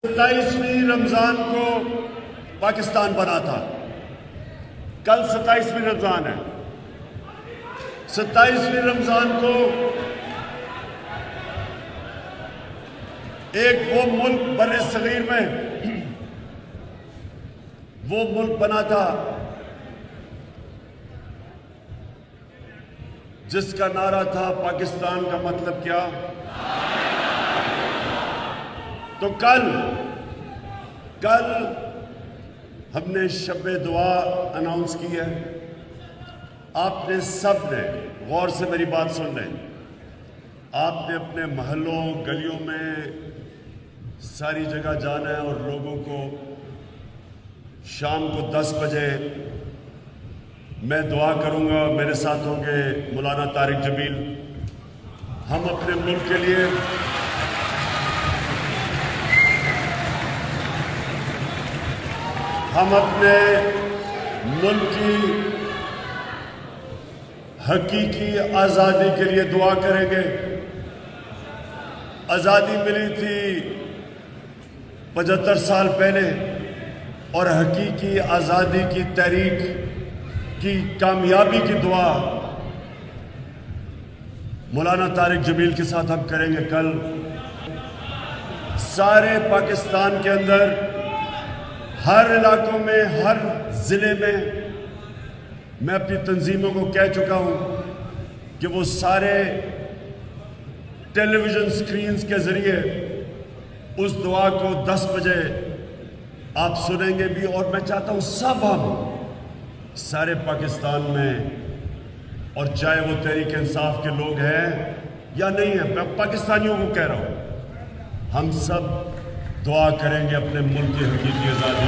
27ویں رمضان کو پاکستان بنا تھا. کل 27ویں رمضان ہے. 27ویں رمضان کو ایک وہ ملک بر صغیر میں وہ ملک بنا تھا جس کا نعرہ تھا پاکستان کا مطلب کیا. تو کل ہم نے شب دعا اناؤنس کی ہے. آپ نے سب نے غور سے میری بات سن لیں. آپ نے اپنے محلوں گلیوں میں ساری جگہ جانا ہے اور لوگوں کو شام کو 10 بجے میں دعا کروں گا. میرے ساتھ ہوں گے مولانا طارق جمیل. ہم اپنے ملک کے لیے ہم اپنے ملک کی حقیقی آزادی کے لیے دعا کریں گے. آزادی ملی تھی 75 سال پہلے اور حقیقی آزادی کی تحریک کی کامیابی کی دعا مولانا طارق جمیل کے ساتھ ہم کریں گے. کل سارے پاکستان کے اندر ہر علاقوں میں ہر ضلع میں اپنی تنظیموں کو کہہ چکا ہوں کہ وہ سارے ٹیلی ویژن سکرینز کے ذریعے اس دعا کو 10 بجے آپ سنیں گے بھی. اور میں چاہتا ہوں سب ہم سارے پاکستان میں، اور چاہے وہ تحریک انصاف کے لوگ ہیں یا نہیں ہیں، میں پاکستانیوں کو کہہ رہا ہوں، ہم سب دعا کریں گے اپنے ملک کی حقیقی آزادی